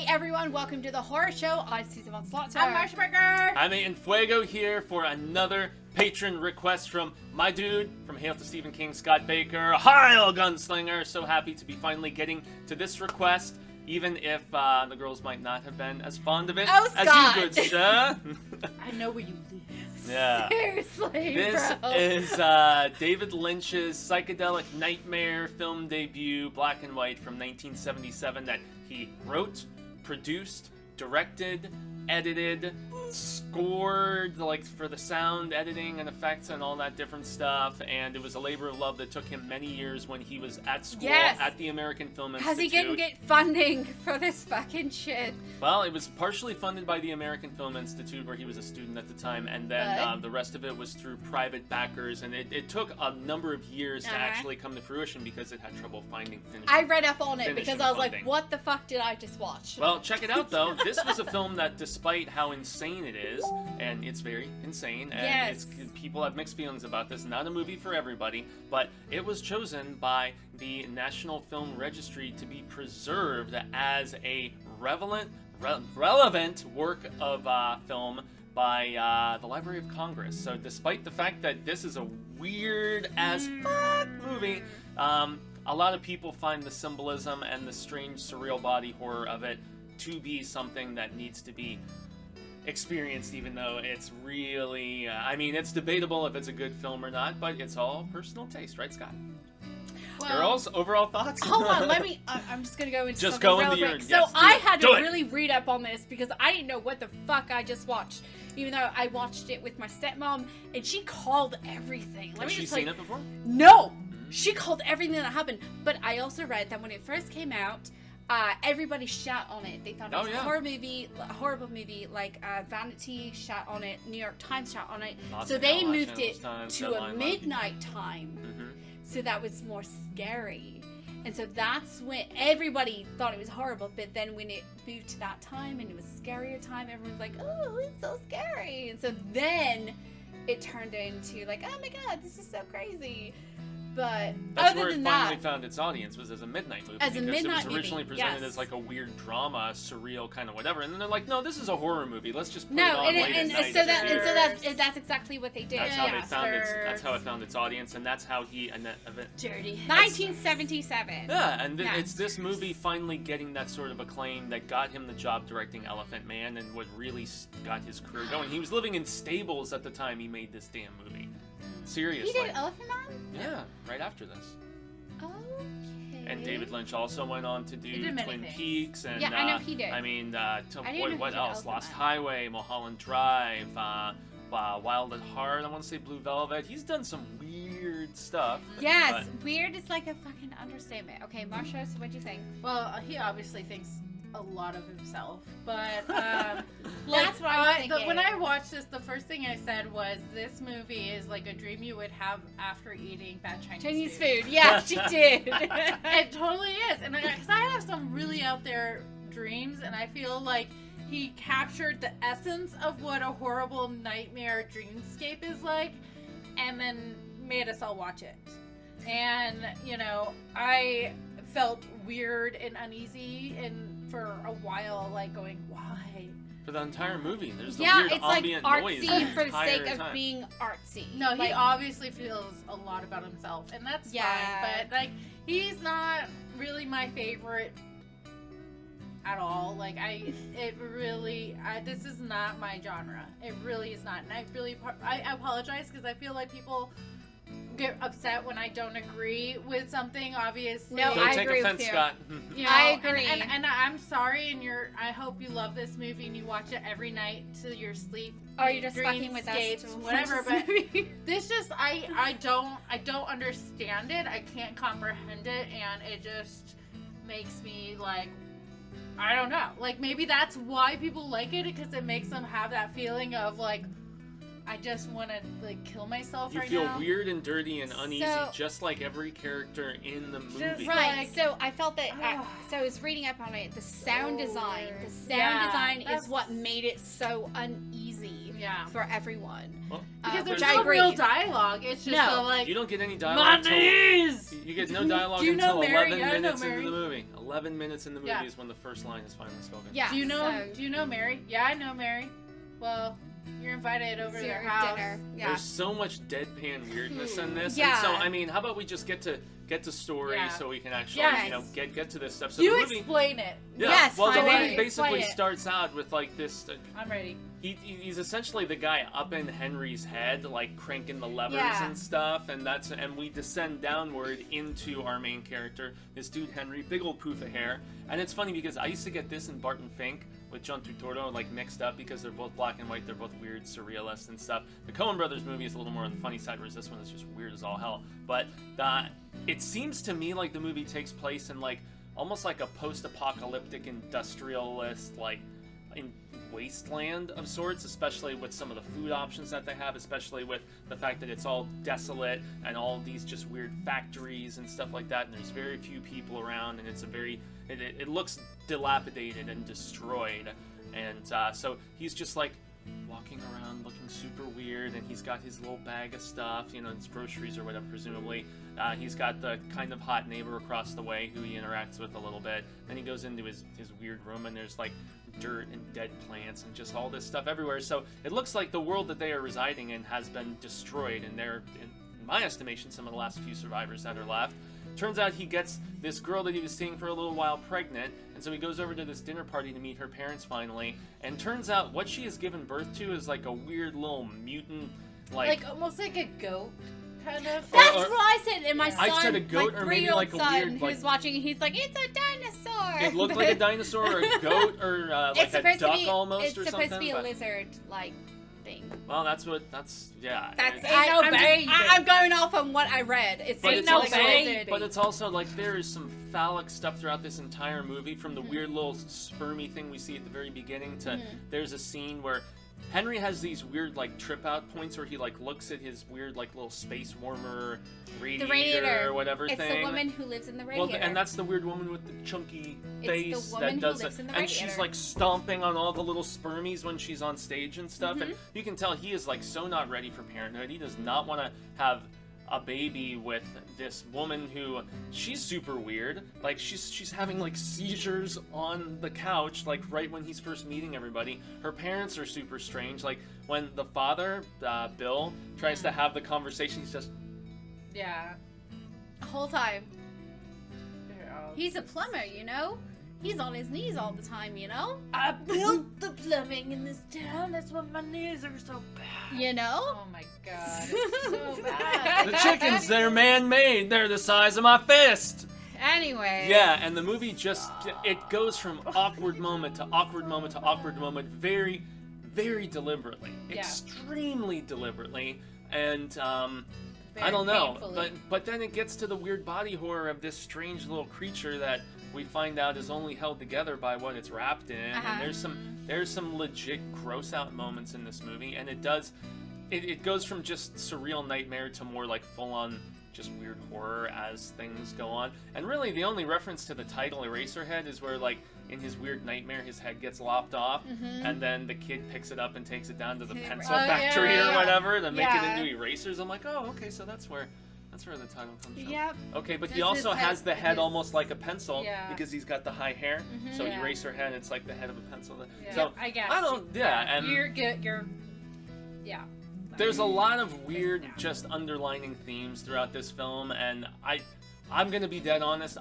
Hey everyone, welcome to the horror show. I'm Susie von Slaughter. I'm Marcia. I'm in Fuego here for another patron request from my dude from Hail to Stephen King, Scott Baker. Heil, Gunslinger! So happy to be finally getting to this request, even if the girls might not have been as fond of it as you, good sir. I know where you live. Yeah. Seriously, This bro. is David Lynch's psychedelic nightmare film debut, black and white, from 1977, that he wrote, produced, directed, edited, scored, like, for the sound editing and effects and all that different stuff, and it was a labor of love that took him many years when he was at school at the American Film Institute. Because he couldn't get funding for this fucking shit. Well, it was partially funded by the American Film Institute, where he was a student at the time, and then the rest of it was through private backers, and it took a number of years to actually come to fruition because it had trouble finding finishing. I read up on it because I was funding. like, what the fuck did I just watch? Well, check it out, though. This was a film that, despite how insane it is, and it's very insane, and people have mixed feelings about this, not a movie for everybody, but it was chosen by the National Film Registry to be preserved as a relevant work of film by the Library of Congress. So despite the fact that this is a weird as fuck movie, a lot of people find the symbolism and the strange surreal body horror of it to be something that needs to be experienced, even though it's really I mean, it's debatable if it's a good film or not, but it's all personal taste, right, Scott? Well, Girls, overall thoughts? hold on, I'm just gonna go into just something go into real your quick. yes, So I had to do it. really read up on this because I didn't know what the fuck I just watched. Even though I watched it with my stepmom, and she called everything. Has she seen it before? No! She called everything that happened. But I also read that when it first came out, everybody shat on it. They thought it was a horrible movie. Like Vanity shat on it, New York Times shat on it. So they moved it to a midnight time. So that was more scary. And so that's when everybody thought it was horrible. But then when it moved to that time and it was scarier time, everyone's like, oh, it's so scary. And so then it turned into like, oh my god, this is so crazy. But that's other where than it finally that, found its audience, was as a midnight movie. As a midnight because it was originally movie, presented yes. as like a weird drama, surreal kind of whatever, and then they're like, no, this is a horror movie. Let's just put it no, on late and at night. so that's exactly what they did. That's how it found its audience, and that's how he dirty. 1977. Yeah, and it's this movie finally getting that sort of acclaim that got him the job directing Elephant Man, and what really got his career going. He was living in stables at the time he made this damn movie. Seriously. He did Elephant Man? Yeah, right after this. Okay. And David Lynch also went on to do Twin Peaks, and I know he did. I mean, what else? Elephant Lost Man. Highway, Mulholland Drive, Wild at Heart. I want to say Blue Velvet. He's done some weird stuff. Yes, weird is like a fucking understatement. Okay, Marcia, so what'd you think? Well, he obviously thinks a lot of himself, but That's what I was thinking. when I watched this, the first thing I said was, this movie is like a dream you would have after eating bad Chinese food. Yeah, she did. It totally is, and because I have some really out there dreams, and I feel like he captured the essence of what a horrible nightmare dreamscape is like, and then made us all watch it. And I felt weird and uneasy, and for a while, like going, why? For the entire movie, there's the weird it's ambient like noise artsy for the entire sake of time. being artsy. No, he obviously feels a lot about himself, and that's fine. But like, he's not really my favorite at all. Like, this is not my genre. It really is not, and I apologize because I feel like people get upset when I don't agree with something, obviously. No, Don't I take agree offense, with you. Scott. I agree. And I'm sorry, and I hope you love this movie and you watch it every night to your sleep. Or you're just fucking with us. Dreamscapes, whatever, but this just, I don't understand it. I can't comprehend it, and it just makes me like, I don't know. Like, maybe that's why people like it, because it makes them have that feeling of like, I just want to like kill myself right now. You feel weird and dirty and uneasy, just like every character in the movie. Right. So I felt that. So I was reading up on it. The sound design. The sound design is what made it so uneasy. for everyone. Well, because there's I no agree. real dialogue. It's just No. so, like, you don't get any dialogue. You get no dialogue Do you know until Mary? 11 Yeah, I know minutes into Mary. the movie. 11 minutes in the movie Yeah. is when the first line is finally spoken. Yeah. Do you know Mary? Yeah, I know Mary. Well, you're invited over to their house. Dinner. Yeah. There's so much deadpan weirdness in this. Yeah. And so, I mean, how about we just get to story so we can actually, Yes. get to this stuff. So You the movie, explain it. yeah. Yes, well, the finally. movie basically Explain it. starts out with like this. I'm ready. He's essentially the guy up in Henry's head, like cranking the levers Yeah. and stuff, and we descend downward into our main character, this dude Henry, big old poof of hair. And it's funny because I used to get this in Barton Fink with John Turturro like mixed up because they're both black and white, they're both weird, surrealist and stuff. The Coen Brothers movie is a little more on the funny side, whereas this one is just weird as all hell. But it seems to me like the movie takes place in like almost like a post-apocalyptic industrialist like in wasteland of sorts, especially with some of the food options that they have, especially with the fact that it's all desolate and all these just weird factories and stuff like that, and there's very few people around, and it's a very it looks dilapidated and destroyed. And so he's just like walking around looking super weird, and he's got his little bag of stuff, his groceries or whatever, presumably. He's got the kind of hot neighbor across the way who he interacts with a little bit. Then he goes into his weird room, and there's like dirt and dead plants and just all this stuff everywhere. So it looks like the world that they are residing in has been destroyed, and they're, in my estimation, some of the last few survivors that are left. Turns out he gets this girl that he was seeing for a little while pregnant, and so he goes over to this dinner party to meet her parents finally, and turns out what she has given birth to is like a weird little mutant, Like almost like a goat, kind of. That's what I said. And my son, I said a goat, or maybe 3-year-old like a son, weird, like- who's watching, he's like, it's a dinosaur. It looked like a dinosaur or a goat or like It's a supposed duck to be, almost it's or supposed something. to be a but- lizard-like thing. Well, that's yeah. That's It's- I'm going off on what I read. It's But just it's like also, a lizard. but it's also like there is some phallic stuff throughout this entire movie, from the weird little spermy thing we see at the very beginning to there's a scene where Henry has these weird like trip out points where he like looks at his weird like little space warmer radiator or whatever it's thing. the woman who lives in the Well, radiator. and that's the weird woman with the chunky It's face the woman that does who lives it. in the And she's radiator. like stomping on all the little spermies when she's on stage and stuff. And you can tell he is like so not ready for parenthood. He does not want to have a baby with this woman who she's super weird. Like she's having like seizures on the couch, like right when he's first meeting everybody. Her parents are super strange. Like when the father, Bill, tries to have the conversation, he's just Yeah. the whole time. They're all- He's a plumber, He's on his knees all the time, I built the plumbing in this town. That's why my knees are so bad. Oh my god, it's so bad. the chickens, they're man-made. They're the size of my fist. Anyway. Yeah, and the movie just, it goes from awkward moment to awkward moment to awkward moment very, very deliberately. Yeah. Extremely deliberately. And, Very I don't know. painfully. But then it gets to the weird body horror of this strange little creature that we find out is only held together by what it's wrapped in. And there's some legit gross out moments in this movie, and it goes from just surreal nightmare to more like full on just weird horror as things go on. And really the only reference to the title Eraserhead is where like in his weird nightmare his head gets lopped off, and then the kid picks it up and takes it down to the pencil factory or whatever to make it into erasers. I'm like, oh, okay, so that's where the title comes from. Yep. Okay, but he That's also his head. has the head almost like a pencil because he's got the high hair. So Yeah. Eraserhead, it's like the head of a pencil. Yeah, So I guess. I don't. Yeah, and You're good. Yeah. there's a lot of weird, just underlining themes throughout this film, and I'm gonna be dead honest.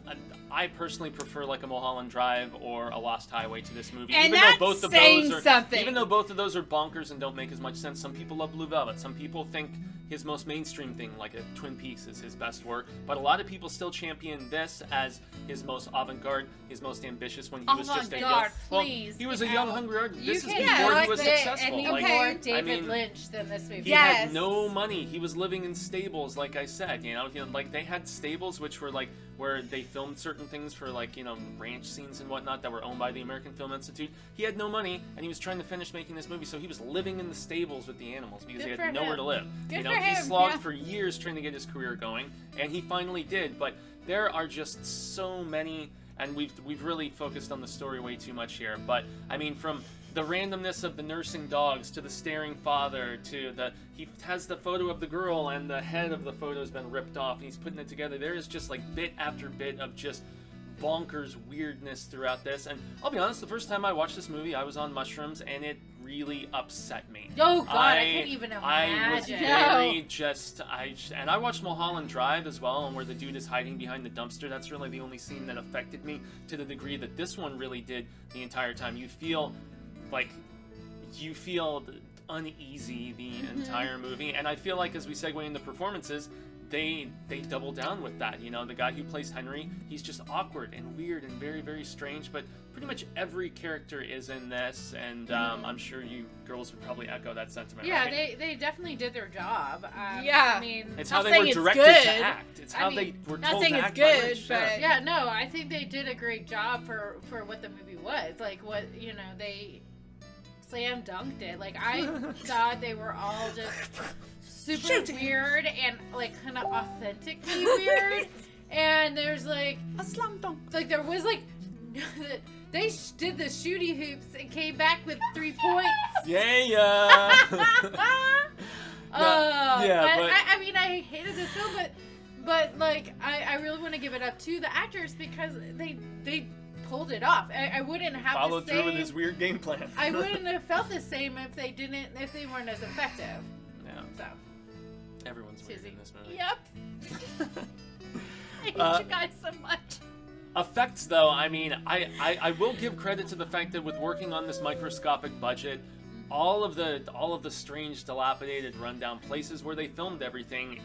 I personally prefer like a Mulholland Drive or a Lost Highway to this movie. And even that's though both of saying those are, something. even though both of those are bonkers and don't make as much sense. Some people love Blue Velvet. Some people think his most mainstream thing, like a Twin Peaks, is his best work. But a lot of people still champion this as his most avant-garde, his most ambitious when he was just a young. Avant-garde, Well, please, he was a get young, out. hungry artist. You This is can before he like was it successful. any Like, more I David mean, Lynch than this movie. he had no money. He was living in stables, like I said. Like they had stables which were like where they filmed certain things for like ranch scenes and whatnot that were owned by the American Film Institute. He had no money, and he was trying to finish making this movie, so he was living in the stables with the animals because Good he for had nowhere him. to live. Good He for him, slogged yeah. for years trying to get his career going, and he finally did. But there are just so many. And we've really focused on the story way too much here. But I mean, from the randomness of the nursing dogs, to the staring father, to he has the photo of the girl and the head of the photo has been ripped off and he's putting it together. There is just like bit after bit of just bonkers weirdness throughout this. And I'll be honest, the first time I watched this movie, I was on mushrooms and it really upset me. Oh God, I can't even imagine. I was very and I watched Mulholland Drive as well, and where the dude is hiding behind the dumpster. That's really the only scene that affected me to the degree that this one really did the entire time. You feel uneasy the entire movie, and I feel like as we segue into performances, they double down with that. You know, the guy who plays Henry, he's just awkward and weird and very, very strange, but pretty much every character is in this, and I'm sure you girls would probably echo that sentiment. Yeah, right? they definitely did their job. Yeah. I mean, it's how they were directed to act. It's how they were told to act. Not saying it's good, but yeah, no, I think they did a great job for what the movie was. Like, what, you know, they slam dunked it. Like, I thought they were all just super weird and like kind of authentically weird. And there's like a slam dunk. Like there was like they did the shooty hoops and came back with 3 points. Yeah. I mean, I hated this film, but like I really want to give it up to the actors because they pulled it off. I wouldn't have followed through with his weird game plan. I wouldn't have felt the same if they weren't as effective. Yeah. So everyone's weird in this movie. Yep. I hate you guys so much. Effects, though, I mean, I will give credit to the fact that with working on this microscopic budget, all of the strange, dilapidated, rundown places where they filmed everything,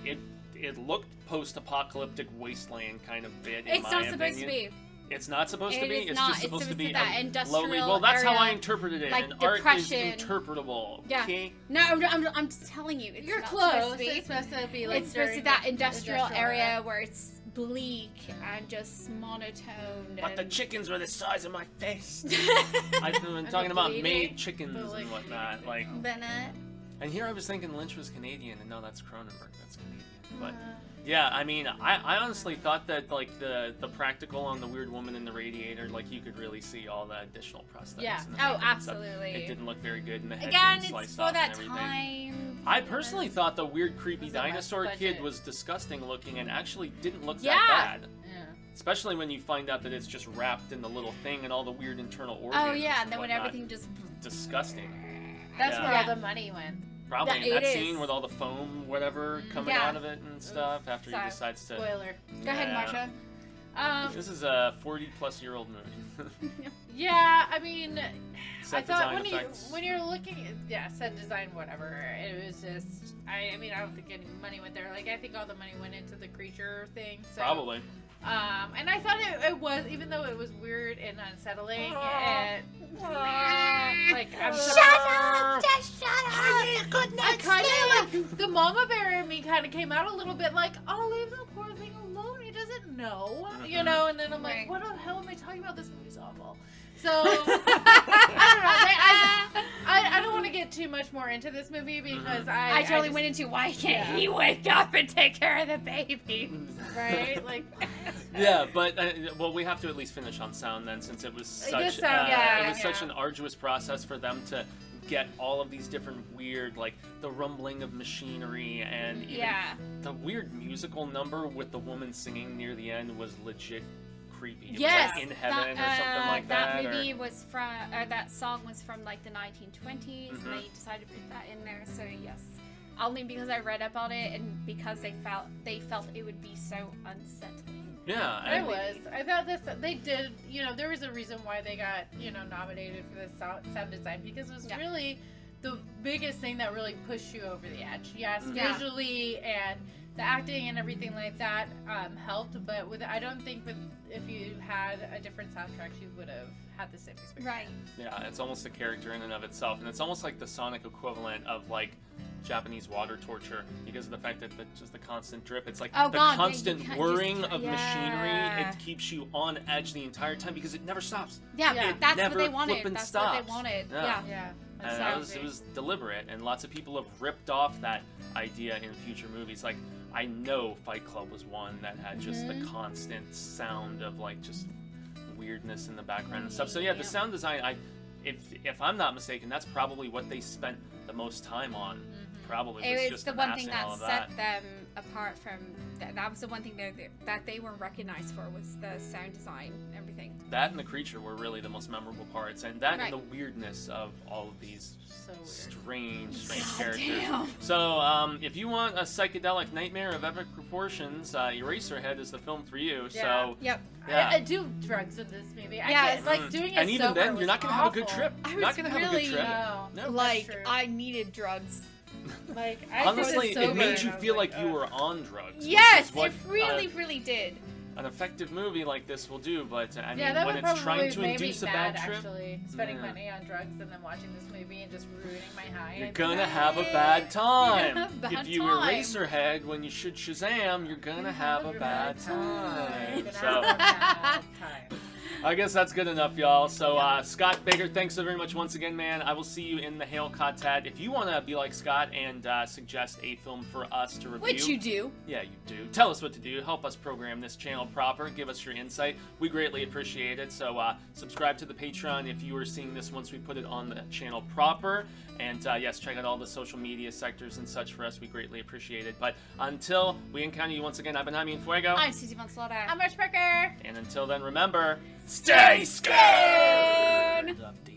it looked post-apocalyptic wasteland kind of bit. It's not supposed to be. It's not supposed to be. It's not. just supposed to be that industrial lowly. Well, that's area, how I interpreted it. like and depression. Art is interpretable. Yeah. Okay? No, I'm telling you, it's you're not close. supposed to be. It's supposed to be like It's supposed to be that industrial area area. where it's bleak and just monotone. But the and... chickens were the size of my fist. I've been talking about made chickens and whatnot. Like, Bennett. and here I was thinking Lynch was Canadian, and no, that's Cronenberg. That's Canadian. But yeah, I mean, I honestly thought that like the practical on the weird woman in the radiator, like you could really see all the additional prosthetics. Yeah. And Oh, stuff. absolutely. It didn't look very good, and the head Again, being sliced it's for off that and everything. time. I personally thought the weird, creepy It was a dinosaur budget. kid was disgusting looking and actually didn't look Yeah. that bad. Yeah. Especially when you find out that it's just wrapped in the little thing and all the weird internal organs. Oh yeah, and then when whatnot. everything just Disgusting. That's Yeah. where Yeah. all the money went. Probably It that is. scene with all the foam, whatever, coming Yeah. out of it and stuff after he So, decides to. Spoiler. Go ahead, Yeah. Marsha. This is a 40-plus-year-old movie. Yeah, I mean, Set I thought design effects. when you're looking at set design, whatever, it was just I mean I don't think any money went there. Like I think all the money went into the creature thing. So, Probably. and I thought it was, even though it was weird and unsettling, like I'm Shut up! Just shut up! I kind of like the mama bear in me kind of came out a little bit like, oh, leave the poor thing alone. He doesn't know, you know. And then I'm like, Right. what the hell am I talking about? This movie's awful. So I don't know. I don't want to get too much more into this movie because I totally just- went into why can't he wake up and take care of the baby? right like. Yeah, but well, we have to at least finish on sound then, since it was such sound, it was such an arduous process for them to get all of these different weird, like the rumbling of machinery and even the weird musical number with the woman singing near the end was legit creepy. It Yes, was like In Heaven or something like that. That movie was from, that song was from like the 1920s, and they decided to put that in there. So yes, only because I read up on it and because they felt it would be so unsettling. Yeah, I thought this. They did. You know, there was a reason why they got nominated for this sound design because it was really the biggest thing that really pushed you over the edge. Yes, visually and the acting and everything like that helped, but I don't think if you had a different soundtrack, you would have had the same experience. Right. Yeah, it's almost a character in and of itself, and it's almost like the sonic equivalent of like Japanese water torture because of the fact that just the constant drip. It's like the constant whirring of machinery. It keeps you on edge the entire time because it never stops. Yeah, It that's never what they wanted. flippin' That's stops. what they wanted. Yeah. Yeah. And it was deliberate, and lots of people have ripped off that idea in future movies. Like, I know Fight Club was one that had just the constant sound of like just weirdness in the background and stuff. So yeah, the sound design, if I'm not mistaken, that's probably what they spent the most time on. Probably was It's just the one thing amassing all that of set them apart from. That was the one thing that they were recognized for, was the sound design and everything. That and the creature were really the most memorable parts, and that Right. and the weirdness of all of these So weird. strange God characters. damn. So, if you want a psychedelic nightmare of epic proportions, Eraserhead is the film for you. Yeah. So, Yep. yeah. I do drugs in this movie. I Yes. can't, like doing it and even sober then, was you're not gonna have a good awful. trip. I You're not was gonna have a good really, trip. No. No. Like, true. I needed drugs. Like, I Honestly, did it sober made and you I was feel like you ugh. were on drugs. which Yes, is what, it really, really did. an effective movie like this will do. But I mean, Yeah, that when would it's probably trying to make induce me a mad, bad trip, actually, spending Yeah. money on drugs and then watching this movie and just ruining my high. you're I'd be gonna like, have a bad time. have a bad If you time. Eraserhead when you should Shazam, you're gonna have a bad time. Gonna So. have a bad time. I guess that's good enough, y'all. So, Scott Baker, thanks so very much once again, man. I will see you in the Hail Cotat. If you want to be like Scott and suggest a film for us to review. Which you do. Yeah, you do. Tell us what to do. Help us program this channel proper. Give us your insight. We greatly appreciate it. So, subscribe to the Patreon if you are seeing this once we put it on the channel proper. And, yes, check out all the social media sectors and such for us. We greatly appreciate it. But until we encounter you once again, I've been Jaime and Fuego. I'm Susie Von Slaughter. I'm Ruxpin. And until then, remember, stay scared of the